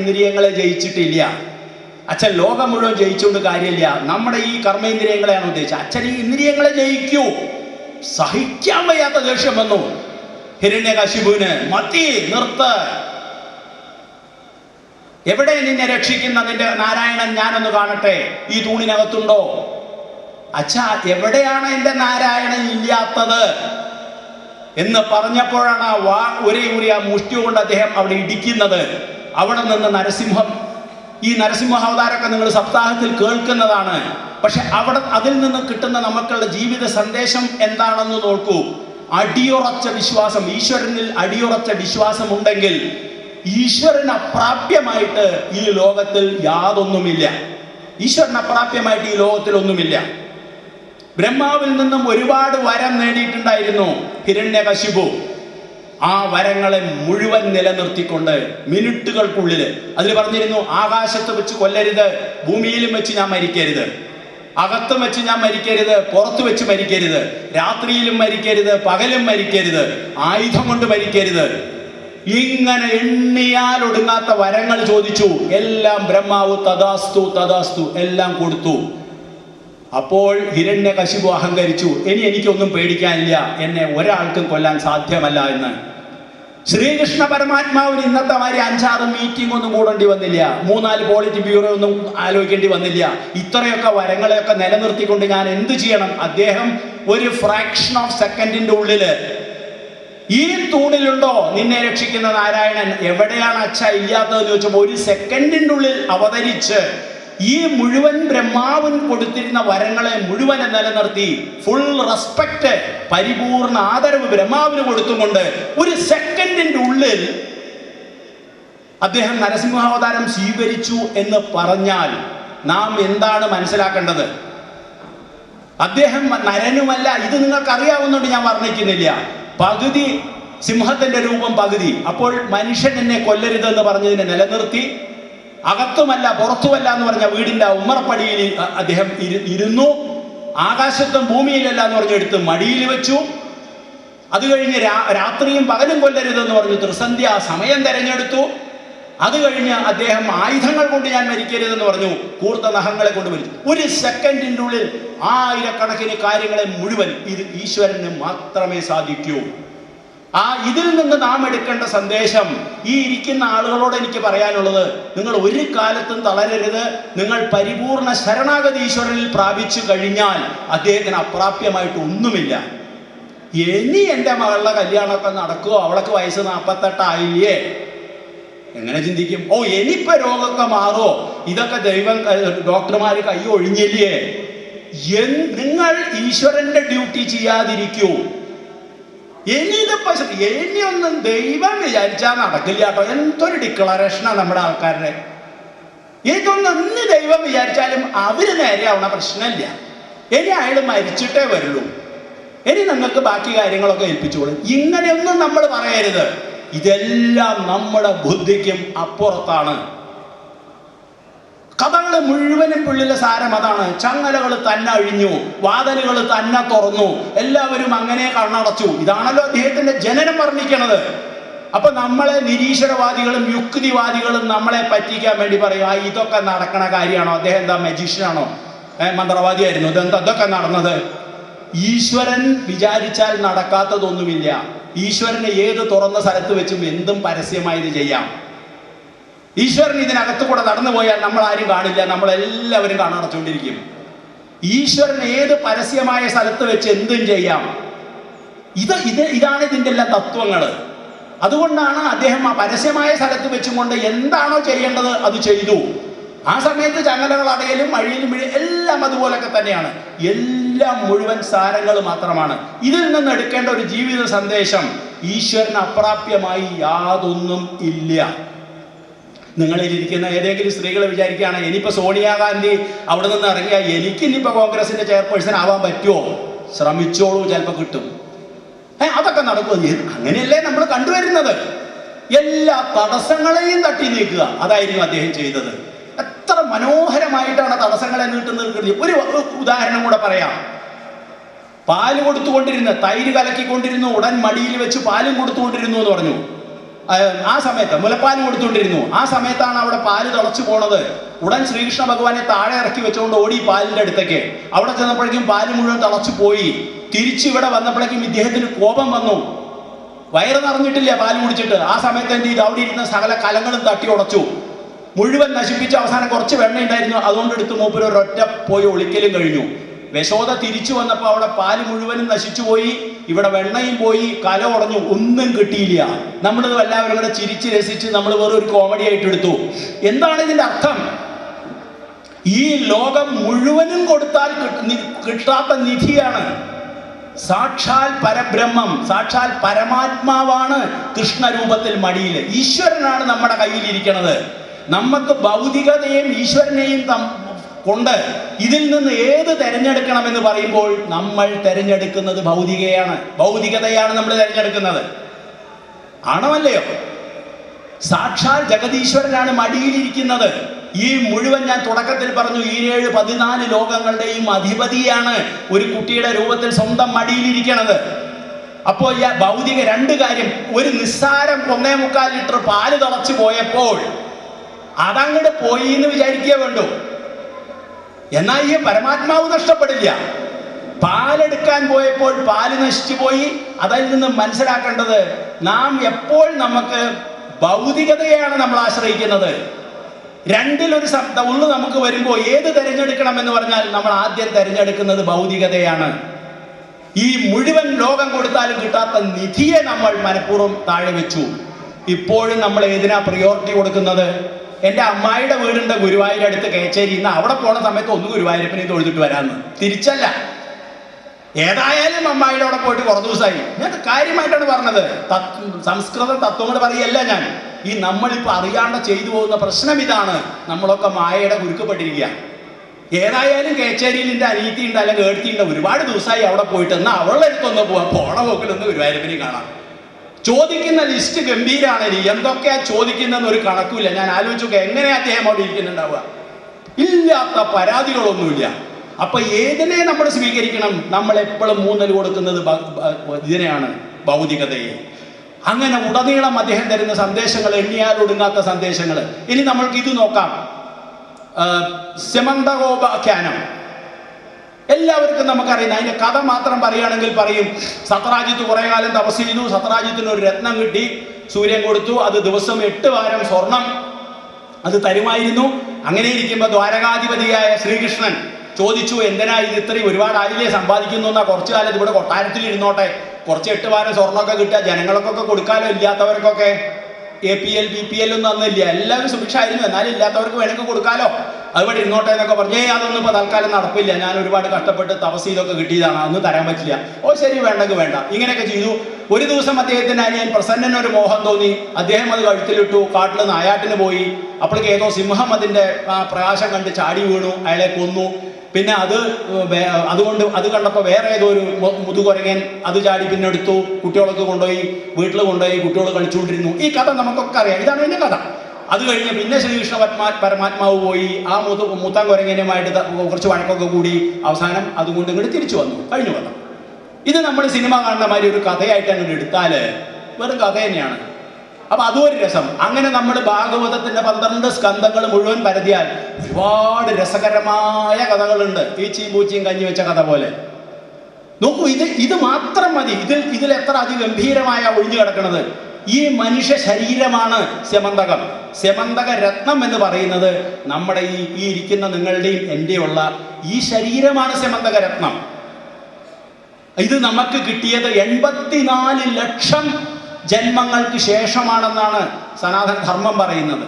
ഇന്ദ്രിയങ്ങളെ ജയിച്ചിട്ടില്ല. അച്ഛൻ ലോകം മുഴുവൻ ജയിച്ചുകൊണ്ട് കാര്യമില്ല. നമ്മുടെ ഈ കർമ്മേന്ദ്രിയങ്ങളെയാണ് ഉദ്ദേശിച്ചത്. അച്ഛൻ ഈ ഇന്ദ്രിയങ്ങളെ ജയിക്കൂ. സഹിക്കാൻ വയ്യാത്ത ദേഷ്യം വന്നു ഹിരണ്യകശിപുവിന്. മതി, നിർത്ത്. എവിടെ നിന്നെ രക്ഷിക്കുന്ന നിന്റെ നാരായണൻ ഞാനൊന്ന് കാണട്ടെ. ഈ തൂണിനകത്തുണ്ടോ? അച്ഛാ, എവിടെയാണ് എന്റെ നാരായണൻ ഇല്ലാത്തത് എന്ന് പറഞ്ഞപ്പോഴാണ് ഒരേ ഊരി ആ മുഷ്ടി കൊണ്ട് അദ്ദേഹം അവിടെ ഇടിക്കുന്നത്. അവിടെ നിന്ന് നരസിംഹം, ഈ നരസിംഹാവതാരമൊക്കെ നിങ്ങൾ സപ്താഹത്തിൽ കേൾക്കുന്നതാണ്. പക്ഷെ അതിൽ നിന്ന് കിട്ടുന്ന നമുക്കുള്ള ജീവിത സന്ദേശം എന്താണെന്ന് നോക്കൂ. അടിയുറച്ച വിശ്വാസം, ഈശ്വരനിൽ അടിയുറച്ച വിശ്വാസം ഉണ്ടെങ്കിൽ ഈശ്വരന് അപ്രാപ്യമായിട്ട് ഈ ലോകത്തിൽ യാതൊന്നുമില്ല. ഈശ്വരന് അപ്രാപ്യമായിട്ട് ഈ ലോകത്തിൽ ഒന്നുമില്ല. ബ്രഹ്മാവിൽ നിന്നും ഒരുപാട് വരം നേടിയിട്ടുണ്ടായിരുന്നു ഹിരണ്യകശിപു. ആ വരങ്ങളെ മുഴുവൻ നിലനിർത്തിക്കൊണ്ട് മിനിറ്റുകൾക്കുള്ളിൽ അതിൽ പറഞ്ഞിരുന്നു, ആകാശത്ത് വെച്ച് കൊല്ലരുത്, ഭൂമിയിലും വെച്ച് ഞാൻ മരിക്കരുത്, അകത്തും വെച്ച് ഞാൻ മരിക്കരുത്, പുറത്തു വെച്ച് മരിക്കരുത്, രാത്രിയിലും മരിക്കരുത്, പകലും മരിക്കരുത്, ആയുധം കൊണ്ട് മരിക്കരുത്. ഇങ്ങനെ എണ്ണിയാൽ ഒടുങ്ങാത്ത വരങ്ങൾ ചോദിച്ചു. എല്ലാം ബ്രഹ്മാവ് തഥാസ്തു തഥാസ്തു എല്ലാം കൊടുത്തു. അപ്പോൾ ഹിരണ്യകശിപു അഹങ്കരിച്ചു. ഇനി എനിക്കൊന്നും പേടിക്കാനില്ല, എന്നെ ഒരാൾക്കും കൊല്ലാൻ സാധ്യമല്ല എന്ന്. ശ്രീകൃഷ്ണ പരമാത്മാവിന് ഇന്നത്തെ മാതിരി 5-6 മീറ്റിംഗ് ഒന്നും കൂടേണ്ടി വന്നില്ല, 3-4 പോളിറ്റ് ബ്യൂറോ ഒന്നും ആലോചിക്കേണ്ടി വന്നില്ല. ഇത്രയൊക്കെ വരങ്ങളെയൊക്കെ നിലനിർത്തിക്കൊണ്ട് ഞാൻ എന്ത് ചെയ്യണം? അദ്ദേഹം ഒരു ഫ്രാക്ഷൻ ഓഫ് സെക്കൻഡിന്റെ ഉള്ളില് ഈ തൂണിലുണ്ടോ നിന്നെ രക്ഷിക്കുന്ന നാരായണൻ, എവിടെയാണ് അച്ഛ ഇല്ലാത്തതെന്ന് ചോദിച്ചപ്പോൾ 1 സെക്കൻഡിന്റെ ഉള്ളിൽ അവതരിച്ച് ഈ മുഴുവൻ ബ്രഹ്മാവൻ കൊടുത്തിരുന്ന വരങ്ങളെ മുഴുവൻ നിലനിർത്തി ഫുൾ റെസ്പെക്ട്, പരിപൂർണ ആദരവ് ബ്രഹ്മാവിന് കൊടുത്തുകൊണ്ട് 1 സെക്കൻഡിന്റെ ഉള്ളിൽ അദ്ദേഹം നരസിംഹാവതാരം സ്വീകരിച്ചു എന്ന് പറഞ്ഞാൽ നാം എന്താണ് മനസ്സിലാക്കേണ്ടത്? അദ്ദേഹം നരനുമല്ല. ഇത് നിങ്ങൾക്ക് അറിയാവുന്നതുകൊണ്ട് ഞാൻ വർണ്ണിക്കുന്നില്ല. പകുതി സിംഹത്തിന്റെ രൂപം, പകുതി. അപ്പോൾ മനുഷ്യൻ എന്നെ കൊല്ലരുതെന്ന് പറഞ്ഞതിനെ നിലനിർത്തി, അകത്തുമല്ല പുറത്തുമല്ല എന്ന് പറഞ്ഞ വീടിന്റെ ഉമ്മറപ്പടിയിൽ അദ്ദേഹം ഇരുന്നു. ആകാശത്തും ഭൂമിയിലല്ല എന്ന് പറഞ്ഞെടുത്ത് മടിയിൽ വെച്ചു. അത് കഴിഞ്ഞ് രാത്രിയും പകലും കൊല്ലരുതെന്ന് പറഞ്ഞു ത്രിസന്ധ്യ സമയം തെരഞ്ഞെടുത്തു. അത് കഴിഞ്ഞ് അദ്ദേഹം ആയുധങ്ങൾ കൊണ്ട് ഞാൻ മരിക്കരുതെന്ന് പറഞ്ഞു, കൂർത്ത നഖങ്ങളെ കൊണ്ട് മരിച്ചു. 1 സെക്കൻഡിന്റെ ഉള്ളിൽ ആയിരക്കണക്കിന് കാര്യങ്ങളെ മുഴുവൻ ഇത് ഈശ്വരന് മാത്രമേ സാധിക്കൂ. ഇതിൽ നിന്ന് നാം എടുക്കേണ്ട സന്ദേശം, ഈ ഇരിക്കുന്ന ആളുകളോട് എനിക്ക് പറയാനുള്ളത്, നിങ്ങൾ ഒരു കാലത്തും തളരരുത്. നിങ്ങൾ പരിപൂർണ ശരണാഗതി ഈശ്വരനിൽ പ്രാപിച്ചു കഴിഞ്ഞാൽ അദ്ദേഹത്തിന് അപ്രാപ്യമായിട്ട് ഒന്നുമില്ല. ഇനി എൻ്റെ മകളുടെ കല്യാണമൊക്കെ നടക്കുമോ, അവൾക്ക് വയസ്സ് 48 ആയില്ലേ, എങ്ങനെ ചിന്തിക്കും? ഇനിയിപ്പോ രോഗമൊക്കെ മാറുമോ, ഇതൊക്കെ ദൈവം ഡോക്ടർമാര് കൈ ഒഴിഞ്ഞില്ലേ. നിങ്ങൾ ഈശ്വരന്റെ ഡ്യൂട്ടി ചെയ്യാതിരിക്കൂ. ഇനിയൊന്നും ദൈവം വിചാരിച്ചാൽ നടക്കില്ല കേട്ടോ. എന്തൊരു ഡിക്ലറേഷനാണ് നമ്മുടെ ആൾക്കാരുടെ. ഇതൊന്നും ദൈവം വിചാരിച്ചാലും അവര് നേരെയാവണ പ്രശ്നമില്ല. ഇനി അയാൾ മരിച്ചിട്ടേ വരുള്ളൂ, ഇനി നിങ്ങൾക്ക് ബാക്കി കാര്യങ്ങളൊക്കെ ഏൽപ്പിച്ചോളും. ഇങ്ങനെയൊന്നും നമ്മൾ പറയരുത്. ഇതെല്ലാം നമ്മുടെ ബുദ്ധിക്കും അപ്പുറത്താണ്. കഥകൾ മുഴുവനും പുള്ളിലെ സാരം അതാണ്. ചങ്ങലകൾ തന്നെ അഴിഞ്ഞു, വാതിലുകൾ തന്നെ തുറന്നു, എല്ലാവരും അങ്ങനെ കണ്ണടച്ചു. ഇതാണല്ലോ അദ്ദേഹത്തിന്റെ ജനനം വർണ്ണിക്കണത്. അപ്പൊ നമ്മളെ നിരീശ്വരവാദികളും യുക്തിവാദികളും നമ്മളെ പറ്റിക്കാൻ വേണ്ടി പറയും, ഇതൊക്കെ നടക്കണ കാര്യമാണോ? അദ്ദേഹം എന്താ മജീഷ്യനാണോ, മന്ത്രവാദിയായിരുന്നു, ഇതൊക്കെ നടന്നത്? ഈശ്വരൻ വിചാരിച്ചാൽ നടക്കാത്തതൊന്നുമില്ല. ഈശ്വരനെ ഏത് തുറന്ന സ്ഥലത്ത് വെച്ചും എന്തും പരസ്യമായത് ചെയ്യാം. ഈശ്വരൻ ഇതിനകത്തു കൂടെ നടന്നു പോയാൽ നമ്മൾ ആരും കാണില്ല, നമ്മളെല്ലാവരും കണ്ണടച്ചുകൊണ്ടിരിക്കും. ഈശ്വരൻ ഏത് പരസ്യമായ സ്ഥലത്ത് വെച്ച് എന്തും ചെയ്യാം. ഇതാണ് ഇതിൻ്റെ എല്ലാ തത്വങ്ങൾ. അതുകൊണ്ടാണ് അദ്ദേഹം ആ പരസ്യമായ സ്ഥലത്ത് വെച്ചും കൊണ്ട് എന്താണോ ചെയ്യേണ്ടത് അത് ചെയ്തു. ആ സമയത്ത് ചങ്ങലകൾ അടയലും അഴിയലും എല്ലാം അതുപോലൊക്കെ തന്നെയാണ്. എല്ലാം മുഴുവൻ സാരങ്ങൾ മാത്രമാണ്. ഇതിൽ നിന്ന് എടുക്കേണ്ട ഒരു ജീവിത സന്ദേശം, ഈശ്വരന് അപ്രാപ്യമായി യാതൊന്നും ഇല്ല. നിങ്ങളിലിരിക്കുന്ന ഏതെങ്കിലും സ്ത്രീകൾ വിചാരിക്കുകയാണ്, ഇനിയിപ്പോൾ സോണിയാഗാന്ധി അവിടെ നിന്ന് ഇറങ്ങിയാൽ എനിക്ക് ഇനിയിപ്പോൾ കോൺഗ്രസിന്റെ ചെയർപേഴ്സൺ ആവാൻ പറ്റുമോ? ശ്രമിച്ചോളൂ, ചിലപ്പോൾ കിട്ടും. അതൊക്കെ നടക്കും. അങ്ങനെയല്ലേ നമ്മൾ കണ്ടുവരുന്നത്. എല്ലാ തടസ്സങ്ങളെയും തട്ടി നീക്കുക, അതായിരുന്നു അദ്ദേഹം ചെയ്തത്. എത്ര മനോഹരമായിട്ടാണ് തടസ്സങ്ങളെ നീട്ടുന്നത്. ഒരു ഉദാഹരണം കൂടെ പറയാം. പാല് കൊടുത്തുകൊണ്ടിരുന്ന, തൈര് കലക്കിക്കൊണ്ടിരുന്നു, ഉടൻ മടിയിൽ വെച്ച് പാലും കൊടുത്തുകൊണ്ടിരുന്നു എന്ന് പറഞ്ഞു. ആ സമയത്ത് മുലപ്പാൽ കൊടുത്തുകൊണ്ടിരുന്നു. ആ സമയത്താണ് അവിടെ പാല് തിളച്ചു പോണത്. ഉടൻ ശ്രീകൃഷ്ണ ഭഗവാനെ താഴെ ഇറക്കി വെച്ചുകൊണ്ട് ഓടി പാലിന്റെ അടുത്തേക്ക്. അവിടെ ചെന്നപ്പോഴേക്കും പാല് മുഴുവൻ തിളച്ചു പോയി. തിരിച്ചിവിടെ വന്നപ്പോഴേക്കും ഇദ്ദേഹത്തിന് കോപം വന്നു. വയറ് നിറഞ്ഞിട്ടില്ല പാല് കുടിച്ചിട്ട്. ആ സമയത്ത് എന്ത് ചെയ്തു? അവിടെ ഇരുന്ന സകല കലങ്ങളും തട്ടി ഉടച്ചു, മുഴുവൻ നശിപ്പിച്ച. അവസാനം കുറച്ച് വെണ്ണ ഉണ്ടായിരുന്നു, അതുകൊണ്ട് എടുത്ത് മൂപ്പര് ഒരൊറ്റ പോയി ഒളിക്കലും കഴിഞ്ഞു. യശോദ തിരിച്ചു വന്നപ്പോൾ അവിടെ പാല് മുഴുവനും നശിച്ചു പോയി, ഇവിടെ വെണ്ണയും പോയി, കല ഉടഞ്ഞു, ഒന്നും കിട്ടിയില്ല. നമ്മളിത് എല്ലാവരും കൂടെ ചിരിച്ച് രസിച്ച് നമ്മൾ വേറെ ഒരു കോമഡി ആയിട്ട് എടുത്തു. എന്താണ് ഇതിന്റെ അർത്ഥം? ഈ ലോകം മുഴുവനും കൊടുത്താൽ കിട്ടാത്ത നിധിയാണ് സാക്ഷാൽ പരബ്രഹ്മം, സാക്ഷാൽ പരമാത്മാവാണ് കൃഷ്ണരൂപത്തിൽ മടിയിൽ. ഈശ്വരനാണ് നമ്മുടെ കയ്യിലിരിക്കുന്നത്. നമുക്ക് ഭൗതികതയും ഈശ്വരനെയും കൊണ്ട് ഇതിൽ നിന്ന് ഏത് തെരഞ്ഞെടുക്കണമെന്ന് പറയുമ്പോൾ നമ്മൾ തെരഞ്ഞെടുക്കുന്നത് ഭൗതികതയാണ് നമ്മൾ തെരഞ്ഞെടുക്കുന്നത്. ആണോ അല്ലയോ? സാക്ഷാൽ ജഗതീശ്വരനാണ് മടിയിലിരിക്കുന്നത്. ഈ മുഴുവൻ ഞാൻ തുടക്കത്തിൽ പറഞ്ഞു, 14 ലോകങ്ങളുടെയും അധിപതിയാണ് ഒരു കുട്ടിയുടെ രൂപത്തിൽ സ്വന്തം മടിയിലിരിക്കണത്. അപ്പോൾ ഈ ഭൗതിക 2 കാര്യം, ഒരു നിസ്സാരം 1.25 ലിറ്റർ പാല് തിളച്ചു പോയപ്പോൾ അതങ്ങോട്ട് പോയി എന്ന് വിചാരിക്കുക വേണ്ടു. എന്നാൽ ഈ പരമാത്മാവ് നഷ്ടപ്പെടില്ല. പാലെടുക്കാൻ പോയപ്പോൾ പാല് നശിച്ചു പോയി. അതിൽ നിന്ന് മനസ്സിലാക്കേണ്ടത്, നാം എപ്പോൾ നമുക്ക് ഭൗതികതയാണ് നമ്മൾ ആശ്രയിക്കുന്നത്. 2-1 ഉള്ളു നമുക്ക് വരുമ്പോൾ ഏത് തിരഞ്ഞെടുക്കണം എന്ന് പറഞ്ഞാൽ നമ്മൾ ആദ്യം തിരഞ്ഞെടുക്കുന്നത് ഭൗതികതയാണ്. ഈ മുഴുവൻ ലോകം കൊടുത്താലും കിട്ടാത്ത നിധിയെ നമ്മൾ മനഃപൂർവ്വം താഴെ വെച്ചു. ഇപ്പോഴും നമ്മൾ ഏതിനാ പ്രിയോറിറ്റി കൊടുക്കുന്നത്? എൻ്റെ അമ്മായിയുടെ വീടിൻ്റെ ഗുരുവായൂർ അടുത്ത് കേച്ചേരി, ഇന്ന് അവിടെ പോണ സമയത്ത് ഒന്ന് ഗുരുവായൂരപ്പനെ തൊഴുതിട്ട് വരാമെന്ന്. തിരിച്ചല്ല. ഏതായാലും അമ്മായിയുടെ അവിടെ പോയിട്ട് കുറേ ദിവസമായി. ഞാൻ കാര്യമായിട്ടാണ് പറഞ്ഞത്. സംസ്കൃത തത്വങ്ങൾ പറയല്ല ഞാൻ. ഈ നമ്മളിപ്പോൾ അറിയാണ്ട് ചെയ്തു പോകുന്ന പ്രശ്നം ഇതാണ്. നമ്മളൊക്കെ മായയുടെ കുരുക്കപ്പെട്ടിരിക്കുക. ഏതായാലും കേച്ചേരിയിൽ എൻ്റെ അനീതി ഉണ്ട്, അല്ലെങ്കിൽ ഏഴ്ത്തി ഉണ്ട്, ഒരുപാട് ദിവസമായി അവിടെ പോയിട്ട്. എന്നാൽ അവളുടെ അടുത്തൊന്ന് പോവാം, പോണ പോക്കിലൊന്ന് ഗുരുവായൂരപ്പനെ കാണാം. ചോദിക്കുന്ന ലിസ്റ്റ് ഗംഭീരാണ്. എന്തൊക്കെയാ ചോദിക്കുന്നതെന്ന് ഒരു കണക്കുമില്ല. ഞാൻ ആലോചിച്ചു എങ്ങനെയാ അദ്ദേഹം അവിടെ ഇരിക്കുന്നുണ്ടാവുക. ഇല്ലാത്ത പരാതികളൊന്നുമില്ല. അപ്പൊ ഏതിനെ നമ്മൾ സ്വീകരിക്കണം? നമ്മൾ എപ്പോഴും ഊന്നൽ കൊടുക്കുന്നത് ഇതിനെയാണ്, ഭൗതികതയെ. അങ്ങനെ ഉടനീളം അദ്ദേഹം തരുന്ന സന്ദേശങ്ങൾ എണ്ണിയാൽ ഒടുങ്ങാത്ത സന്ദേശങ്ങൾ. ഇനി നമ്മൾക്ക് ഇത് നോക്കാം. സ്യമന്തകോപാഖ്യാനം എല്ലാവർക്കും നമുക്കറിയുന്ന. അതിന്റെ കഥ മാത്രം പറയുകയാണെങ്കിൽ പറയും, സത്രാജിത്ത് കുറെ കാലം തപസ് ചെയ്തു. സത്രാജിത്തിന് ഒരു രത്നം കിട്ടി, സൂര്യൻ കൊടുത്തു. അത് ദിവസം 8 വാരം സ്വർണം അത് തരുമായിരുന്നു. അങ്ങനെ ഇരിക്കുമ്പോൾ ദ്വാരകാധിപതിയായ ശ്രീകൃഷ്ണൻ ചോദിച്ചു, എന്തിനാ ഇത് ഇത്രയും ഒരുപാട് ആയില്ലേ സമ്പാദിക്കുന്നു? എന്നാ കുറച്ചു കാലം ഇവിടെ കൊട്ടാരത്തിൽ ഇരുന്നോട്ടെ, കുറച്ച് 8 വാരം സ്വർണ്ണമൊക്കെ കിട്ടുക, ജനങ്ങൾക്കൊക്കെ കൊടുക്കാലോ, ഇല്ലാത്തവർക്കൊക്കെ. APL BPL ഒന്നും അന്നില്ല, എല്ലാവരും സുഭിക്ഷമായിരുന്നു. എന്നാലും ഇല്ലാത്തവർക്ക് വേണമെങ്കിൽ കൊടുക്കാലോ, അതുപോലെ ഇരുന്നോട്ടെ എന്നൊക്കെ പറഞ്ഞേ. അതൊന്നും ഇപ്പോൾ തൽക്കാലം നടപ്പില്ല, ഞാൻ ഒരുപാട് കഷ്ടപ്പെട്ട് തപസ് ചെയ്തൊക്കെ കിട്ടിയതാണ്, അതൊന്നും തരാൻ പറ്റില്ല. ഓ ശരി, വേണ്ടെങ്കിൽ വേണ്ട. ഇങ്ങനെയൊക്കെ ചെയ്തു. ഒരു ദിവസം അദ്ദേഹത്തിന് അനിയൻ പ്രസന്നനൊരു മോഹം തോന്നി. അദ്ദേഹം അത് കഴുത്തിലിട്ടു, കാട്ടിൽ നായാട്ടിന് പോയി. അപ്പോഴേക്ക് ഏതോ സിംഹം അതിൻ്റെ പ്രകാശം കണ്ട് ചാടി വീണു, അയാളെ കൊന്നു. പിന്നെ അതുകൊണ്ട് അത് കണ്ടപ്പോൾ വേറെ ഏതോ ഒരു മുതുകുരങ്ങൻ അത് ചാടി പിന്നെ എടുത്തു, കുട്ടികളൊക്കെ കൊണ്ടുപോയി വീട്ടിൽ കൊണ്ടുപോയി, കുട്ടികൾ കളിച്ചുകൊണ്ടിരുന്നു. ഈ കഥ നമുക്കൊക്കെ അറിയാം, ഇതാണ് എൻ്റെ കഥ. അത് കഴിഞ്ഞ് പിന്നെ ശ്രീകൃഷ്ണ പരമാത്മാവ് പോയി ആ മുത്താൻ കുരങ്ങനുമായിട്ട് കുറച്ച് വഴക്കൊക്കെ കൂടി അവസാനം അതുകൊണ്ട് ഇങ്ങോട്ട് തിരിച്ചു വന്നു, കഴിഞ്ഞു വന്നു. ഇത് നമ്മൾ സിനിമ കാണുന്ന മാതിരി ഒരു കഥയായിട്ട് അങ്ങോട്ട് എടുത്താൽ വെറും കഥ തന്നെയാണ്. അപ്പൊ അതും ഒരു രസം. അങ്ങനെ നമ്മൾ ഭാഗവതത്തിന്റെ 12 സ്കന്ധങ്ങൾ മുഴുവൻ പരതിയാൽ ഒരുപാട് രസകരമായ കഥകളുണ്ട്. ഈച്ചയും പൂച്ചയും കഞ്ഞി വെച്ച കഥ പോലെ. നോക്കൂ, ഇത് മാത്രം മതി. ഇതിൽ എത്ര അതിഗംഭീരമായ ഒഴിഞ്ഞു കിടക്കുന്നത്. ഈ മനുഷ്യ ശരീരമാണ് സ്യമന്തകം. സ്യമന്തക രത്നം എന്ന് പറയുന്നത് നമ്മുടെ ഈ ഇരിക്കുന്ന നിങ്ങളുടെയും എൻ്റെയുള്ള ഈ ശരീരമാണ് സ്യമന്തക രത്നം. ഇത് നമുക്ക് കിട്ടിയത് 84 ലക്ഷം ജന്മങ്ങൾക്ക് ശേഷമാണെന്നാണ് സനാതന ധർമ്മം പറയുന്നത്.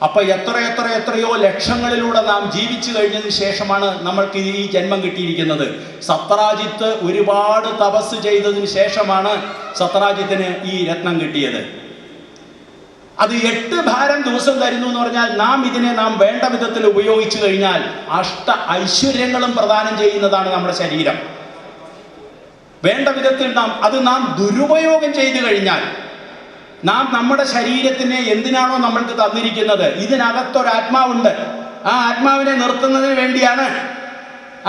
അപ്പൊ എത്രയോ ലക്ഷങ്ങളിലൂടെ നാം ജീവിച്ചു കഴിഞ്ഞതിന് ശേഷമാണ് നമ്മൾക്ക് ഈ ജന്മം കിട്ടിയിരിക്കുന്നത്. സത്രാജിത്ത് ഒരുപാട് തപസ് ചെയ്തതിന് ശേഷമാണ് സത്രാജിത്തിന് ഈ രത്നം കിട്ടിയത്. അത് 8 ഭാരം ദിവസം തരുന്നു എന്ന് പറഞ്ഞാൽ നാം വേണ്ട വിധത്തിൽ ഉപയോഗിച്ചു കഴിഞ്ഞാൽ 8 ഐശ്വര്യങ്ങളും പ്രദാനം ചെയ്യുന്നതാണ് നമ്മുടെ ശരീരം. വേണ്ട വിധത്തിൽ നാം ദുരുപയോഗം ചെയ്തു കഴിഞ്ഞാൽ, നമ്മുടെ ശരീരത്തിനെ എന്തിനാണോ നമ്മൾക്ക് തന്നിരിക്കുന്നത്, ഇതിനകത്തൊരാത്മാവുണ്ട്. ആ ആത്മാവിനെ നിർത്തുന്നതിന് വേണ്ടിയാണ്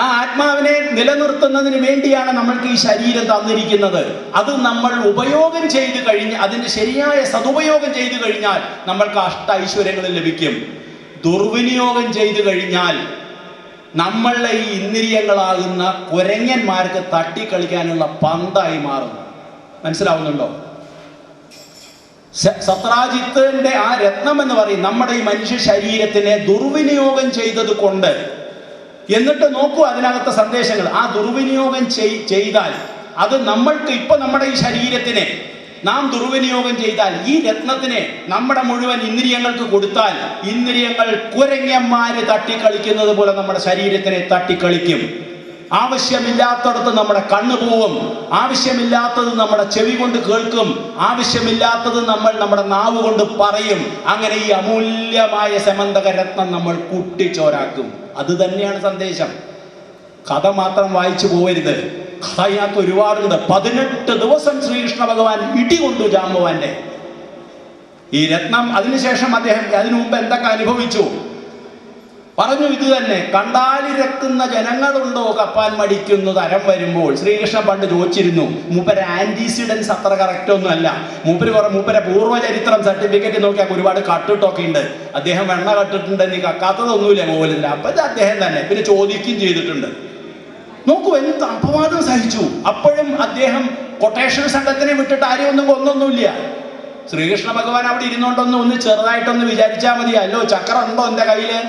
ആ ആത്മാവിനെ നിലനിർത്തുന്നതിന് വേണ്ടിയാണ് നമ്മൾക്ക് ഈ ശരീരം തന്നിരിക്കുന്നത്. അത് നമ്മൾ ഉപയോഗം ചെയ്ത് കഴിഞ്ഞ് അതിൻ്റെ ശരിയായ സതുപയോഗം ചെയ്തു കഴിഞ്ഞാൽ നമ്മൾക്ക് ഐശ്വര്യങ്ങൾ ലഭിക്കും. ദുർവിനിയോഗം ചെയ്തു കഴിഞ്ഞാൽ നമ്മളുടെ ഈ ഇന്ദ്രിയങ്ങളാകുന്ന കുരങ്ങന്മാർക്ക് തട്ടിക്കളിക്കാനുള്ള പന്തായി മാറും. മനസ്സിലാവുന്നുണ്ടോ? സത്രാജിത്തിന്റെ ആ രത്നം എന്ന് പറയും നമ്മുടെ ഈ മനുഷ്യ ശരീരത്തിനെ ദുർവിനിയോഗം ചെയ്തത് കൊണ്ട്. എന്നിട്ട് നോക്കൂ അതിനകത്തെ സന്ദേശങ്ങൾ. ആ ദുർവിനിയോഗം ചെയ്താൽ അത് നമ്മൾക്ക് ഇപ്പൊ നമ്മുടെ ഈ ശരീരത്തിനെ നാം ദുർവിനിയോഗം ചെയ്താൽ, ഈ രത്നത്തിനെ നമ്മുടെ മുഴുവൻ ഇന്ദ്രിയങ്ങൾക്ക് കൊടുത്താൽ, ഇന്ദ്രിയങ്ങൾ കുരങ്ങന്മാര് തട്ടിക്കളിക്കുന്നത് പോലെ നമ്മുടെ ശരീരത്തിനെ തട്ടിക്കളിക്കും. ആവശ്യമില്ലാത്തടത്ത് നമ്മുടെ കണ്ണ് പോവും, ആവശ്യമില്ലാത്തത് നമ്മുടെ ചെവി കൊണ്ട് കേൾക്കും, ആവശ്യമില്ലാത്തത് നമ്മൾ നമ്മുടെ നാവ് കൊണ്ട് പറയും. അങ്ങനെ ഈ അമൂല്യമായ സമന്തക രത്നം നമ്മൾ കുട്ടിച്ചോരാക്കും. അത് തന്നെയാണ് സന്ദേശം. കഥ മാത്രം വായിച്ചു പോവരുത്. കഥ ഇതിനകത്ത് ഒരുപാടുണ്ട്. 18 ദിവസം ശ്രീകൃഷ്ണ ഭഗവാൻ ഇടികൊണ്ടു ജാമ്പവാന്റെ ഈ രത്നം. അതിനുശേഷം അദ്ദേഹം അതിനു മുമ്പ് എന്തൊക്കെ അനുഭവിച്ചു പറഞ്ഞു. ഇത് തന്നെ, കണ്ടാലിരക്കുന്ന ജനങ്ങളുണ്ടോ കപ്പാൻ മടിക്കുന്നു തരം വരുമ്പോൾ. ശ്രീകൃഷ്ണൻ പണ്ട് ചോദിച്ചിരുന്നു. മൂപ്പര ആന്റിസിഡൻസ് അത്ര കറക്റ്റ് ഒന്നും അല്ല. മൂപ്പര പൂർവ്വചരിത്രം സർട്ടിഫിക്കറ്റ് നോക്കിയാൽ ഒരുപാട് കട്ടിട്ടൊക്കെ ഉണ്ട്. അദ്ദേഹം വെണ്ണ കട്ടിട്ടുണ്ട്, നീ കക്കാത്തതൊന്നുമില്ല പോലില്ല. അപ്പൊ ഇത് അദ്ദേഹം തന്നെ പിന്നെ ചോദിക്കുകയും ചെയ്തിട്ടുണ്ട്. നോക്കൂ എന്ത് അപവാദം സഹിച്ചു. അപ്പോഴും അദ്ദേഹം കൊട്ടേഷൻ സംഘത്തിനെ വിട്ടിട്ട് ആരെയും ഒന്നും കൊന്നൊന്നുമില്ല. ശ്രീകൃഷ്ണ ഭഗവാൻ അവിടെ ഇരുന്നോണ്ടൊന്ന് ചെറുതായിട്ടൊന്ന് വിചാരിച്ചാൽ മതി. അല്ലോ ചക്രം ഉണ്ടോ എൻ്റെ കയ്യില്?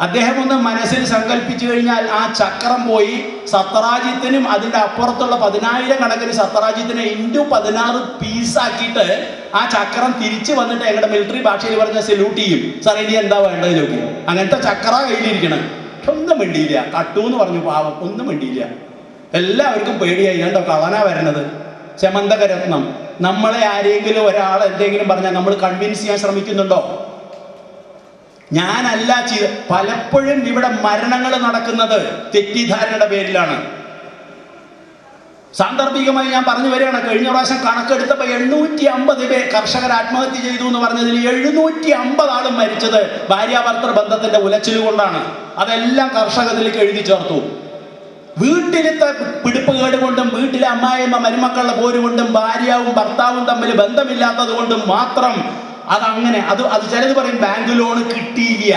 അദ്ദേഹം ഒന്ന് മനസ്സിൽ സങ്കല്പിച്ചു കഴിഞ്ഞാൽ ആ ചക്രം പോയി സത്രാജിത്തിനും അതിൻ്റെ അപ്പുറത്തുള്ള 10,000 കണക്കിന് സത്രാജിത്തിനെ ഇൻറ്റു 16 പീസാക്കിയിട്ട് ആ ചക്രം തിരിച്ചു വന്നിട്ട് ഞങ്ങളുടെ മിലിറ്ററി ഭാഷയിൽ പറഞ്ഞ സല്യൂട്ട് ചെയ്യും. സാർ ഇനി എന്താ വേണ്ടത് ചോദിക്കും. അങ്ങനത്തെ ചക്ര കയ്യിലിരിക്കണം. ഒന്നും വേണ്ടിയില്ല. കട്ടു എന്ന് പറഞ്ഞു പാവം, ഒന്നും വേണ്ടിയില്ല. എല്ലാവർക്കും പേടിയായി. കണ്ടോ കളനാ വരണത് സമന്തക രത്നം. നമ്മളെ ആരെങ്കിലും ഒരാൾ എന്തെങ്കിലും പറഞ്ഞാൽ നമ്മൾ കൺവിൻസ് ചെയ്യാൻ ശ്രമിക്കുന്നുണ്ടോ? ഞാനല്ല പലപ്പോഴും ഇവിടെ മരണങ്ങൾ നടക്കുന്നത് തെറ്റിദ്ധാരണയുടെ പേരിലാണ്. സാന്ദർഭികമായി ഞാൻ പറഞ്ഞു വരികയാണ്. കഴിഞ്ഞ പ്രാവശ്യം കണക്കെടുത്തപ്പോൾ 750 കർഷകർ ആത്മഹത്യ ചെയ്തു എന്ന് പറഞ്ഞതിൽ 750 ആളും മരിച്ചത് ഭാര്യാഭർത്തൃ ബന്ധത്തിന്റെ ഉലച്ചിൽ കൊണ്ടാണ്. അതെല്ലാം കർഷകത്തിലേക്ക് എഴുതി ചേർത്തു. വീട്ടിലത്തെ പിടിപ്പുകേട് കൊണ്ടും വീട്ടിലെ അമ്മായിയമ്മ മരുമക്കളുടെ പോര് കൊണ്ടും ഭാര്യവും ഭർത്താവും തമ്മിൽ ബന്ധമില്ലാത്തത് കൊണ്ടും മാത്രം അതങ്ങനെ. അത് ചിലത് പറയും ബാങ്ക് ലോൺ കിട്ടിയില്ല.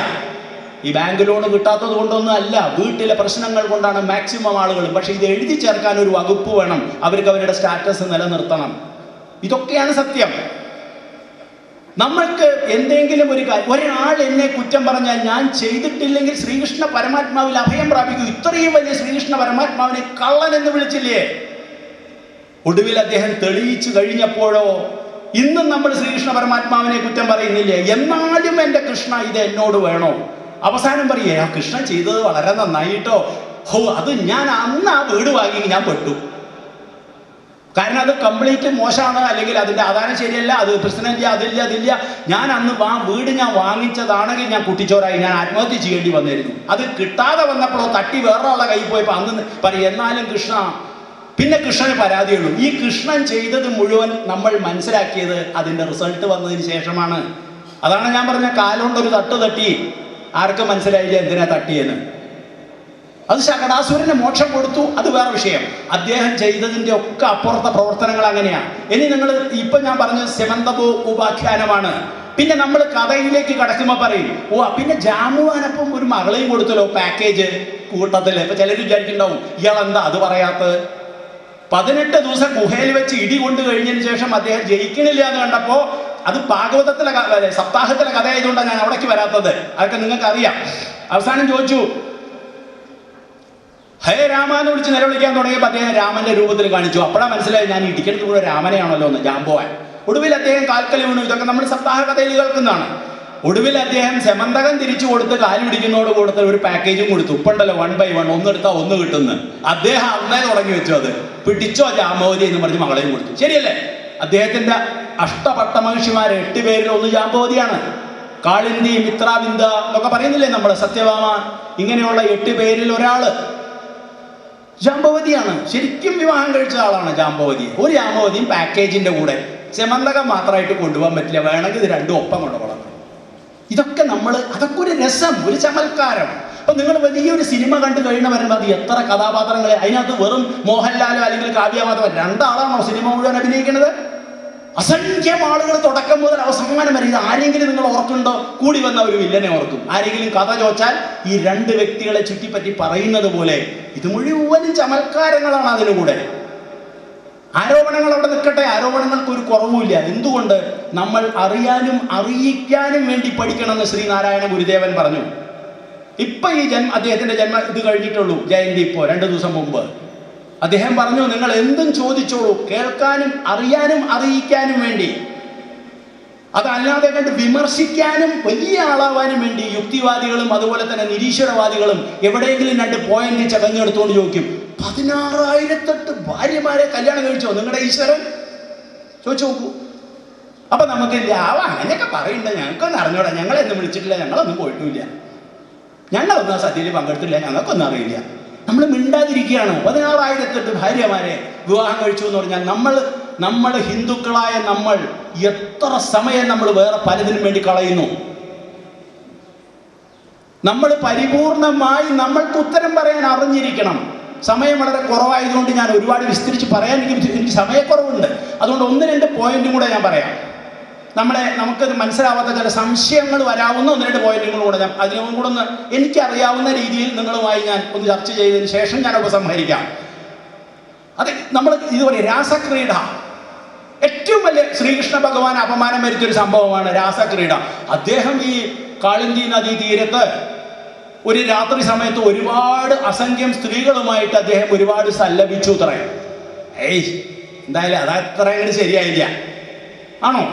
ഈ ബാങ്ക് ലോൺ കിട്ടാത്തത് കൊണ്ടൊന്നും അല്ല, വീട്ടിലെ പ്രശ്നങ്ങൾ കൊണ്ടാണ് മാക്സിമം ആളുകളും. പക്ഷെ ഇത് എഴുതി ചേർക്കാൻ ഒരു വകുപ്പ് വേണം. അവർക്ക് അവരുടെ സ്റ്റാറ്റസ് നിലനിർത്തണം. ഇതൊക്കെയാണ് സത്യം. നമ്മൾക്ക് എന്തെങ്കിലും ഒരാൾ എന്നെ കുറ്റം പറഞ്ഞാൽ ഞാൻ ചെയ്തിട്ടില്ലെങ്കിൽ ശ്രീകൃഷ്ണ പരമാത്മാവിൽ അഭയം പ്രാപിക്കും. ഇത്രയും വലിയ ശ്രീകൃഷ്ണ പരമാത്മാവിനെ കള്ളൻ എന്ന് വിളിച്ചില്ലേ? ഒടുവിൽ അദ്ദേഹം തെളിയിച്ചു കഴിഞ്ഞപ്പോഴോ ഇന്നും നമ്മൾ ശ്രീകൃഷ്ണ പരമാത്മാവിനെ കുറ്റം പറയുന്നില്ലേ? എന്നാലും എൻ്റെ കൃഷ്ണ ഇത് എന്നോട് വേണോ? അവസാനം പറയേ ആ കൃഷ്ണൻ ചെയ്തത് വളരെ നന്നായിട്ടോ. അത് ഞാൻ അന്ന് ആ വീട് വാങ്ങി ഞാൻ പെട്ടു. കാരണം അത് കംപ്ലീറ്റ് മോശമാണ്, അല്ലെങ്കിൽ അതിൻ്റെ ആധാരം ശരിയല്ല, അത് പ്രശ്നമില്ല, അതില്ല. ഞാൻ അന്ന് ആ വീട് ഞാൻ വാങ്ങിച്ചതാണെങ്കിൽ ഞാൻ കുട്ടിച്ചോറായി, ഞാൻ ആത്മഹത്യ ചെയ്യേണ്ടി വന്നിരുന്നു. അത് കിട്ടാതെ വന്നപ്പോഴോ തട്ടി വേറൊരാളുടെ കയ്യിൽ പോയപ്പോൾ അന്ന് പറയും എന്നാലും കൃഷ്ണ. പിന്നെ കൃഷ്ണന് പരാതിയുള്ളൂ. ഈ കൃഷ്ണൻ ചെയ്തത് മുഴുവൻ നമ്മൾ മനസ്സിലാക്കിയത് അതിൻ്റെ റിസൾട്ട് വന്നതിന് ശേഷമാണ്. അതാണ് ഞാൻ പറഞ്ഞ കാലുകൊണ്ടൊരു തട്ടി ആർക്കും മനസ്സിലായില്ല എന്തിനാ തട്ടിയെന്ന്. അത് ശകടാസുരന് മോക്ഷം കൊടുത്തു, അത് വേറെ വിഷയം. അദ്ദേഹം ചെയ്തതിൻ്റെ ഒക്കെ അപ്പുറത്തെ പ്രവർത്തനങ്ങൾ അങ്ങനെയാണ്. ഇനി നിങ്ങൾ ഇപ്പം ഞാൻ പറഞ്ഞ സെമന്തപോ ഉപാഖ്യാനമാണ്. പിന്നെ നമ്മൾ കഥയിലേക്ക് കടക്കുമ്പോൾ പറയും പിന്നെ ജാമുവാനപ്പം ഒരു മകളെയും കൊടുത്തല്ലോ പാക്കേജ് കൂട്ടത്തിൽ. ഇപ്പം ചിലർ വിചാരിക്കുന്നുണ്ടാവും ഇയാളെന്താ അത് പറയാത്തത്. 18 ദിവസം ഗുഹയിൽ വെച്ച് ഇടി കൊണ്ട് കഴിഞ്ഞതിന് ശേഷം അദ്ദേഹം ജയിക്കണില്ല എന്ന് കണ്ടപ്പോൾ, അത് ഭാഗവതത്തിലെ സപ്താഹത്തിലെ കഥ ആയതുകൊണ്ടാണ് ഞാൻ അവിടേക്ക് വരാത്തത്, അതൊക്കെ നിങ്ങൾക്ക് അറിയാം. അവസാനം ചോദിച്ചു ഹേ രാമ എന്ന് വിളിച്ച് നിലവിളിക്കാൻ തുടങ്ങിയപ്പോൾ അദ്ദേഹം രാമന്റെ രൂപത്തിൽ കാണിച്ചു. അപ്പോഴാണ് മനസ്സിലായി ഞാൻ ഇടിക്കുന്നത് കൂടെ രാമനെയാണല്ലോ എന്ന്, ജാമ്പവാൻ. ഒടുവിൽ അദ്ദേഹം കാൽക്കൽ വീണു. ഇതൊക്കെ നമ്മൾ സപ്താഹ കഥയിൽ കേൾക്കുന്നതാണ്. ഒടുവിൽ അദ്ദേഹം സെമന്തകം തിരിച്ചു കൊടുത്ത് കാല് പിടിക്കുന്നതോട് കൊടുത്ത് ഒരു പാക്കേജും കൊടുത്തു. ഉപ്പുണ്ടല്ലോ 1 by 1, ഒന്നെടുത്താൽ ഒന്ന് കിട്ടുന്നു. അദ്ദേഹം അന്നേ തുടങ്ങി വെച്ചു. അത് പിടിച്ചോ ജാമ്പവതി എന്ന് പറഞ്ഞ് മകളെയും കൊടുത്തു. ശരിയല്ലേ? അദ്ദേഹത്തിന്റെ അഷ്ടപട്ടമഹിഷിമാർ 8 പേരിൽ ഒന്ന് ജാമ്പവതിയാണ്. കാളിന്തി, മിത്രാവിന്ദ എന്നൊക്കെ പറയുന്നില്ലേ നമ്മൾ, സത്യഭാമ, ഇങ്ങനെയുള്ള 8 പേരിൽ ഒരാള് ജാമ്പവതിയാണ്. ശരിക്കും വിവാഹം കഴിച്ച ആളാണ് ജാമ്പവതി. ഒരു ജാമ്പവതിയും പാക്കേജിന്റെ കൂടെ. സെമന്തകം മാത്രമായിട്ട് കൊണ്ടുപോകാൻ പറ്റില്ല, വേണമെങ്കിൽ ഇത് രണ്ടും ഒപ്പം കൊണ്ടുപോകണം. ഇതൊക്കെ അതൊക്കെ ഒരു രസം, ഒരു ചമൽക്കാരം. അപ്പൊ നിങ്ങൾ വലിയൊരു സിനിമ കണ്ടു കഴിഞ്ഞ വരുമ്പോൾ അത് എത്ര കഥാപാത്രങ്ങളെ, അതിനകത്ത് വെറും മോഹൻലാലോ അല്ലെങ്കിൽ കാവ്യമാധവൻ രണ്ടാളാണോ സിനിമ മുഴുവൻ അഭിനയിക്കുന്നത്? അസംഖ്യം ആളുകൾ തുടക്കം മുതൽ അവസാനം വരെ. ഇത് ആരെങ്കിലും നിങ്ങൾ ഓർക്കുന്നുണ്ടോ? കൂടി വന്ന ഒരു വില്ലനെ ഓർക്കും. ആരെങ്കിലും കഥ ചോദിച്ചാൽ ഈ രണ്ട് വ്യക്തികളെ ചുറ്റിപ്പറ്റി പറയുന്നത് പോലെ ഇത് മുഴുവനും ചമൽക്കാരങ്ങളാണ്. അതിനുകൂടെ ആരോപണങ്ങൾ അവിടെ നിൽക്കട്ടെ, ആരോപണങ്ങൾക്ക് ഒരു കുറവുമില്ല. എന്തുകൊണ്ട്? നമ്മൾ അറിയാനും അറിയിക്കാനും വേണ്ടി പഠിക്കണമെന്ന് ശ്രീനാരായണ ഗുരുദേവൻ പറഞ്ഞു. ഇപ്പൊ ഈ അദ്ദേഹത്തിന്റെ ജന്മ ഇത് കഴിഞ്ഞിട്ടുള്ളൂ, ജയന്തി ഇപ്പോ 2 ദിവസം മുമ്പ്. അദ്ദേഹം പറഞ്ഞു, നിങ്ങൾ എന്തും ചോദിച്ചോളൂ, കേൾക്കാനും അറിയാനും അറിയിക്കാനും വേണ്ടി. അതല്ലാതെ കണ്ട് വിമർശിക്കാനും വലിയ ആളാവാനും വേണ്ടി യുക്തിവാദികളും അതുപോലെ തന്നെ നിരീശ്വരവാദികളും എവിടെയെങ്കിലും 2 പോയിന്റ് ചകഞ്ഞെടുത്തുകൊണ്ട് ചോദിക്കും, 16,008 ഭാര്യമാരെ കല്യാണം കഴിച്ചോ നിങ്ങളുടെ ഈശ്വരൻ? ചോദിച്ചു നോക്കൂ. അപ്പൊ നമുക്ക് അങ്ങനെയൊക്കെ പറയണ്ട, ഞങ്ങൾക്കൊന്നും അറിഞ്ഞൂടാ, ഞങ്ങളെന്നും വിളിച്ചിട്ടില്ല, ഞങ്ങളൊന്നും പോയിട്ടില്ല, ഞങ്ങളൊന്നും ആ സദ്യയിൽ പങ്കെടുത്തില്ല, ഞങ്ങൾക്കൊന്നും അറിയില്ല. നമ്മൾ മിണ്ടാതിരിക്കുകയാണ്. 16,008 ഭാര്യമാരെ വിവാഹം കഴിച്ചു എന്ന് പറഞ്ഞാൽ നമ്മൾ ഹിന്ദുക്കളായ നമ്മൾ എത്ര സമയം നമ്മൾ വേറെ പലതിനും വേണ്ടി കളയുന്നു. നമ്മൾ പരിപൂർണമായി നമ്മൾക്ക് ഉത്തരം പറയാൻ അറിഞ്ഞിരിക്കണം. സമയം വളരെ കുറവായതുകൊണ്ട് ഞാൻ ഒരുപാട് വിസ്തരിച്ച് പറയാൻ എനിക്ക് സമയക്കുറവുണ്ട്. അതുകൊണ്ട് 1-2 പോയിന്റും കൂടെ ഞാൻ പറയാം. നമുക്കത് മനസ്സിലാവാത്ത ചില സംശയങ്ങൾ വരാവുന്ന 1-2 പോയിന്റുകളും കൂടെ ഞാൻ അതിനും കൂടെ ഒന്ന് എനിക്കറിയാവുന്ന രീതിയിൽ നിങ്ങളുമായി ഞാൻ ഒന്ന് ചർച്ച ചെയ്തതിന് ശേഷം ഞാൻ ഉപസംഹരിക്കാം. അത് നമ്മൾ ഇതുപോലെ രാസക്രീഡ, ഏറ്റവും വലിയ ശ്രീകൃഷ്ണ ഭഗവാൻ അപമാനം വരുത്തിയൊരു സംഭവമാണ് രാസക്രീഡ. അദ്ദേഹം ഈ കാളിന്തി നദീ തീരത്ത് ഒരു രാത്രി സമയത്ത് ഒരുപാട് അസംഖ്യം സ്ത്രീകളുമായിട്ട് അദ്ദേഹം ഒരുപാട് സല്ലപിച്ചു അത്രയും. എന്തായാലും അതത്ര അങ്ങോട്ട് ശരിയായില്ല, ആണോ?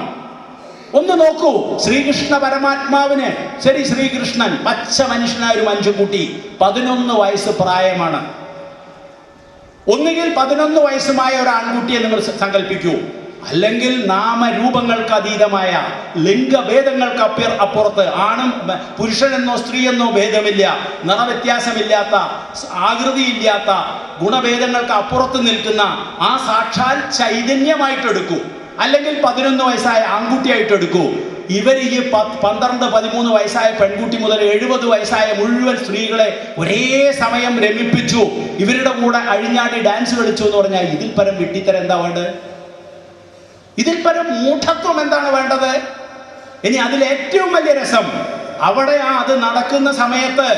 ഒന്ന് നോക്കൂ, ശ്രീകൃഷ്ണ പരമാത്മാവിന്, ശരി, ശ്രീകൃഷ്ണൻ പച്ച മനുഷ്യനായ ഒരു മനുഷ്യക്കുട്ടി, 11 വയസ്സ് പ്രായമാണ്. ഒന്നുകിൽ 11 വയസ്സുമായ ഒരു ആൺകുട്ടിയെ നിങ്ങൾ സങ്കല്പിക്കൂ, അല്ലെങ്കിൽ നാമരൂപങ്ങൾക്ക് അതീതമായ ലിംഗഭേദങ്ങൾക്ക് അപ്പുറത്ത് ആണും പുരുഷനെന്നോ സ്ത്രീയെന്നോ ഭേദമില്ല, നിറവ്യത്യാസമില്ലാത്ത, ആകൃതിയില്ലാത്ത, ഗുണഭേദങ്ങൾക്ക് അപ്പുറത്ത് നിൽക്കുന്ന ആ സാക്ഷാൽ ചൈതന്യമായിട്ടെടുക്കൂ, അല്ലെങ്കിൽ 11 വയസ്സായ ആൺകുട്ടിയായിട്ടെടുക്കൂ. ഇവർ ഈ 12-13 വയസ്സായ പെൺകുട്ടി മുതൽ 70 വയസ്സായ മുഴുവൻ സ്ത്രീകളെ ഒരേ സമയം രമിപ്പിച്ചു, ഇവരുടെ കൂടെ അഴിഞ്ഞാടി ഡാൻസ് കളിച്ചു എന്ന് പറഞ്ഞാൽ ഇതിൽ പരം വിട്ടിത്തരം എന്താ വേണ്ടത്? ഇതിൽ പരം മൂഢത്വം എന്താണ് വേണ്ടത്? ഇനി അതിലേറ്റവും വലിയ രസം, അവിടെ അത് നടക്കുന്ന സമയത്ത്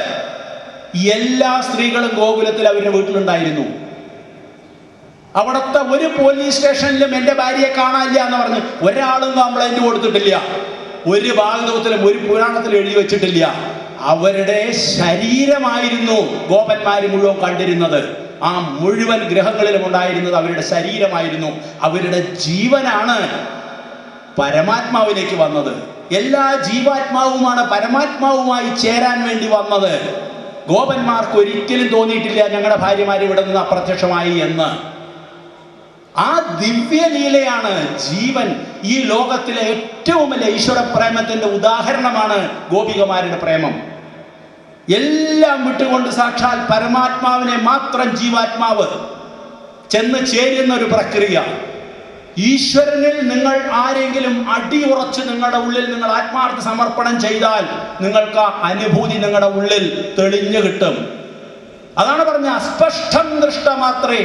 എല്ലാ സ്ത്രീകളും ഗോകുലത്തിൽ അവരുടെ വീട്ടിലുണ്ടായിരുന്നു. അവിടുത്തെ ഒരു പോലീസ് സ്റ്റേഷനിലും എൻ്റെ ഭാര്യയെ കാണാനില്ല എന്ന് പറഞ്ഞ് ഒരാളും കംപ്ലൈന്റ് കൊടുത്തിട്ടില്ല. ഒരു ഭാഗവതത്തിലും ഒരു പുരാണത്തിലും എഴുതി വെച്ചിട്ടില്ല. അവരുടെ ശരീരമായിരുന്നു ഗോപന്മാര് മുഴുവൻ കണ്ടിരുന്നത്. ആ മുഴുവൻ ഗ്രഹങ്ങളിലും ഉണ്ടായിരുന്നത് അവരുടെ ശരീരമായിരുന്നു. അവരുടെ ജീവനാണ് പരമാത്മാവിലേക്ക് വന്നത്. എല്ലാ ജീവാത്മാവുമാണ് പരമാത്മാവുമായി ചേരാൻ വേണ്ടി വന്നത്. ഗോപന്മാർക്ക് ഒരിക്കലും തോന്നിയിട്ടില്ല ഞങ്ങളുടെ ഭാര്യമാർ ഇവിടെ നിന്ന് അപ്രത്യക്ഷമായി എന്ന്. ആ ദിവ്യലീലയാണ് ജീവൻ. ഈ ലോകത്തിലെ ഏറ്റവും വലിയ ഈശ്വര പ്രേമത്തിന്റെ ഉദാഹരണമാണ് ഗോപികമാരുടെ പ്രേമം. എല്ലാം വിട്ടുകൊണ്ട് സാക്ഷാൽ പരമാത്മാവിനെ മാത്രം ജീവാത്മാവ് ചെന്ന് ചേരുന്ന ഒരു പ്രക്രിയ. ഈശ്വരനിൽ നിങ്ങൾ ആരെങ്കിലും അടിയുറച്ച് നിങ്ങളുടെ ഉള്ളിൽ നിങ്ങൾ ആത്മാർത്ഥ സമർപ്പണം ചെയ്താൽ നിങ്ങൾക്ക് ആ അനുഭൂതി നിങ്ങളുടെ ഉള്ളിൽ തെളിഞ്ഞു കിട്ടും. അതാണ് പറഞ്ഞ അസ്പഷ്ടം ദൃഷ്ട മാത്രേ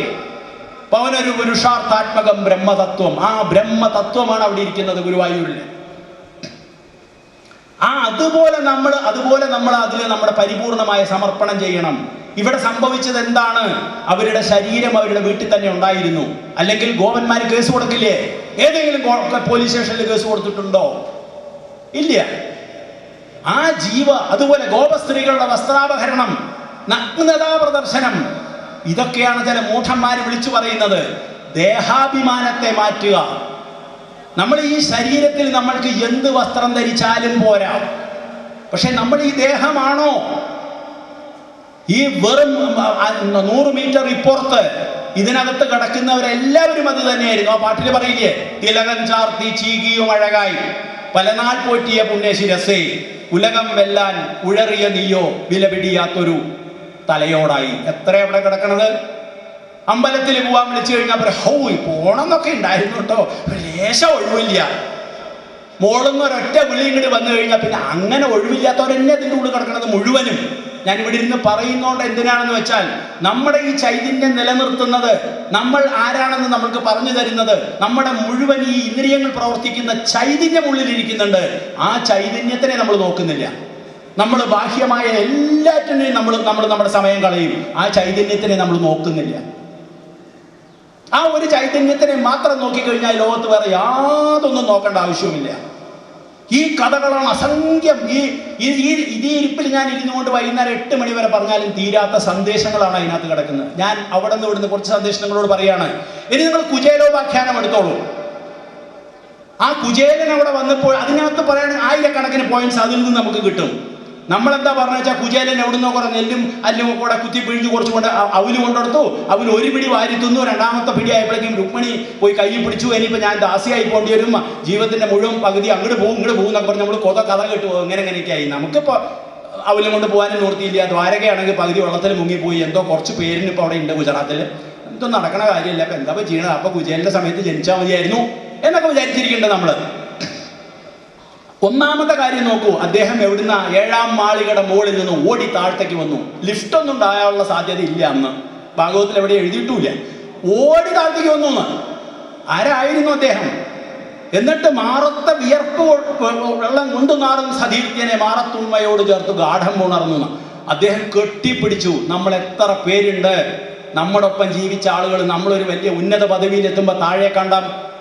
പവനൊരു പുരുഷാർത്ഥാത്മകം ബ്രഹ്മതത്വം. ആ ബ്രഹ്മതത്വമാണ് അവിടെ ഇരിക്കുന്നത് ഗുരുവായൂരിൽ. അതുപോലെ നമ്മൾ അതിൽ നമ്മുടെ പരിപൂർണമായ സമർപ്പണം ചെയ്യണം. ഇവിടെ സംഭവിച്ചത് എന്താണ്? അവരുടെ ശരീരം അവരുടെ വീട്ടിൽ തന്നെ ഉണ്ടായിരുന്നു. അല്ലെങ്കിൽ ഗോപന്മാർ കേസ് കൊടുക്കില്ലേ? ഏതെങ്കിലും പോലീസ് സ്റ്റേഷനിൽ കേസ് കൊടുത്തിട്ടുണ്ടോ? ഇല്ല. ആ അതുപോലെ ഗോപസ്ത്രീകളുടെ വസ്ത്രാപഹരണം, നഗ്നതാ പ്രദർശനം, ഇതൊക്കെയാണ് ചില മൂഢന്മാര് വിളിച്ചു പറയുന്നത് ദേഹാഭിമാനത്തെ മാറ്റുക. നമ്മൾ ഈ ശരീരത്തിൽ നമ്മൾക്ക് എന്ത് വസ്ത്രം ധരിച്ചാലും പോരാ. പക്ഷെ നമ്മൾ ഈ ദേഹമാണോ? ഈ വെറും 100 മീറ്റർ ഇപ്പുറത്ത് ഇതിനകത്ത് കിടക്കുന്നവരെല്ലാവരും അത് തന്നെയായിരുന്നു. ആ പാട്ടിൽ പറയില്ലേ, തിലകം ചാർത്തി ചീകിയും അഴകായി പലനാൾ പോറ്റിയ പുണ്യശിരസേ ഉലകം വെല്ലാൻ ഉഴറിയ നീയോ വിലപിടിയാത്തൊരു തലയോടായി. എത്ര അവിടെ കിടക്കണത്? അമ്പലത്തിൽ പോവാൻ വിളിച്ചു കഴിഞ്ഞാൽ പോണമെന്നൊക്കെ ഉണ്ടായിരുന്നു കേട്ടോ, ലേശം ഒഴിവില്ല. മോളിന്ന് ഒരൊറ്റ വിളി ഇങ്ങോട്ട് വന്നു കഴിഞ്ഞാൽ പിന്നെ അങ്ങനെ ഒഴിവില്ലാത്തവരെന്നെ അതിൻ്റെ ഉള്ളിൽ കിടക്കണത് മുഴുവനും. ഞാൻ ഇവിടെ ഇരുന്ന് പറയുന്നോണ്ട് എന്തിനാണെന്ന് വെച്ചാൽ, നമ്മുടെ ഈ ചൈതന്യം നിലനിർത്തുന്നത്, നമ്മൾ ആരാണെന്ന് നമുക്ക് പറഞ്ഞു തരുന്നത്, നമ്മുടെ മുഴുവൻ ഈ ഇന്ദ്രിയങ്ങൾ പ്രവർത്തിക്കുന്ന ചൈതന്യം ഉള്ളിലിരിക്കുന്നുണ്ട്. ആ ചൈതന്യത്തിനെ നമ്മൾ നോക്കുന്നില്ല. നമ്മൾ ബാഹ്യമായ എല്ലാറ്റിനെയും നമ്മൾ നമ്മുടെ സമയം കളയും. ആ ചൈതന്യത്തിനെ നമ്മൾ നോക്കുന്നില്ല. ആ ഒരു ചൈതന്യത്തിനെ മാത്രം നോക്കിക്കഴിഞ്ഞാൽ ലോകത്ത് വേറെ യാതൊന്നും നോക്കേണ്ട ആവശ്യവുമില്ല. ഈ കഥകളാണ് അസംഖ്യം. ഈ ഇരിപ്പിൽ ഞാൻ ഇരുന്നുകൊണ്ട് വൈകുന്നേരം 8 മണി വരെ പറഞ്ഞാലും തീരാത്ത സന്ദേശങ്ങളാണ് അതിനകത്ത് കിടക്കുന്നത്. ഞാൻ അവിടെ നിന്ന് ഇവിടുന്ന് കുറച്ച് സന്ദേശങ്ങളോട് പറയാണ്. ഇനി നിങ്ങൾ കുചേലോപാഖ്യാനം എടുത്തോളൂ. ആ കുചേലൻ അവിടെ വന്നപ്പോൾ അതിനകത്ത് പറയാൻ ആയിരക്കണക്കിന് പോയിന്റ്സ് അതിൽ നിന്ന് നമുക്ക് കിട്ടും. നമ്മളെന്താ പറഞ്ഞു വെച്ചാൽ, കുചേലൻ എവിടുന്നോ കുറെ നെല്ലും അല്ലും കൂടെ കുത്തി പിഴിഞ്ഞ് കുറച്ചുകൊണ്ട് അവല് കൊണ്ടെടുത്തു. അവൽ ഒരു പിടി വാരി തിന്നു. രണ്ടാമത്തെ പിടി ആയപ്പോഴേക്കും രുക്മിണി പോയി കൈ പിടിച്ചു. ഇനിയിപ്പോൾ ഞാൻ ദാസിയായി പോകേണ്ടി വരും, ജീവിതത്തിന്റെ മുഴുവൻ പകുതി അങ്ങോട്ട് പോകും ഇങ്ങോട്ട് പോകും എന്നൊക്കെ പറഞ്ഞ് നമ്മൾ കഥ കേട്ടു. എങ്ങനെയൊക്കെ ആയി. നമുക്കിപ്പോൾ അവലും കൊണ്ട് പോകാനും നിവൃത്തിയില്ല. ദ്വാരകയാണെങ്കിൽ പകുതി വെള്ളത്തിൽ മുങ്ങിപ്പോയി. എന്തോ കുറച്ച് പേരിന് ഇപ്പോൾ അവിടെ ഉണ്ട് ഗുജറാത്തിൽ. ഇതൊന്നും നടക്കണ കാര്യമില്ല. അപ്പം എന്താ ചെയ്യണത്? അപ്പോൾ കുചേലന്റെ സമയത്ത് ജനിച്ചാൽ മതിയായിരുന്നു എന്നൊക്കെ വിചാരിച്ചിരിക്കേണ്ടത് നമ്മൾ. ഒന്നാമത്തെ കാര്യം നോക്കൂ, അദ്ദേഹം എവിടുന്ന 7ാം മാളികയുടെ മുകളിൽ നിന്ന് ഓടി താഴത്തേക്ക് വന്നു. ലിഫ്റ്റ് ഒന്നും ഉണ്ടാകാനുള്ള സാധ്യത ഇല്ല അന്ന്, ഭാഗവത്തിൽ എവിടെ എഴുതിയിട്ടില്ല. ഓടി താഴത്തേക്ക് വന്നു എന്ന്. ആരായിരുന്നു അദ്ദേഹം? എന്നിട്ട് മാറത്തെ വിയർപ്പ് വെള്ളം കൊണ്ടു നാറുന്ന സതീർത്ഥ്യനെ മാറത്തുണ്മയോട് ചേർത്ത് ഗാഠം ഉണർന്നു. അദ്ദേഹം കെട്ടിപ്പിടിച്ചു. നമ്മൾ എത്ര പേരുണ്ട് നമ്മുടെ ഒപ്പം ജീവിച്ച ആളുകൾ, നമ്മളൊരു വലിയ ഉന്നത പദവിയിൽ എത്തുമ്പോൾ താഴെ കണ്ട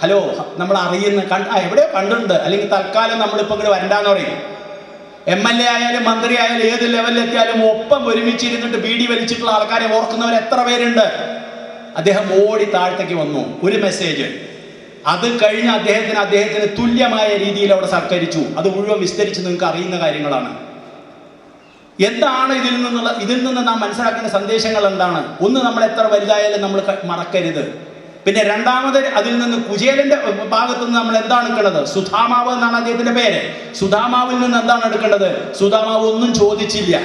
ഹലോ നമ്മൾ അറിയുന്ന എവിടെയോ കണ്ടിട്ടുണ്ട്, അല്ലെങ്കിൽ തൽക്കാലം നമ്മളിപ്പോൾ ഇങ്ങോട്ട് വരണ്ടാന്ന് പറയും. MLA ആയാലും മന്ത്രി ആയാലും ഏത് ലെവലിലെത്തിയാലും ഒപ്പം ഒരുമിച്ചിരുന്നിട്ട് ബീഡി വലിച്ചിട്ടുള്ള ആൾക്കാരെ ഓർക്കുന്നവർ എത്ര പേരുണ്ട്? അദ്ദേഹം ഓടി താഴത്തേക്ക് വന്നു. ഒരു മെസ്സേജ്. അത് കഴിഞ്ഞ് അദ്ദേഹത്തിന് തുല്യമായ രീതിയിൽ അവിടെ സത്കരിച്ചു. അത് മുഴുവൻ വിസ്തരിച്ച് നിങ്ങൾക്ക് അറിയുന്ന കാര്യങ്ങളാണ്. എന്താണ് ഇതിൽ നിന്ന് നാം മനസ്സിലാക്കുന്ന സന്ദേശങ്ങൾ എന്താണ്? ഒന്ന്, നമ്മൾ എത്ര വലുതായാലും നമ്മൾ മറക്കരുത്. പിന്നെ രണ്ടാമത്, അതിൽ നിന്ന് കുചേലന്റെ ഭാഗത്തു നിന്ന് നമ്മൾ എന്താണ് എടുക്കേണ്ടത്? സുധാമാവ് എന്നാണ് അദ്ദേഹത്തിന്റെ പേര്. സുധാമാവിൽ നിന്ന് എന്താണ് എടുക്കേണ്ടത്? സുധാമാവ് ഒന്നും ചോദിച്ചില്ല.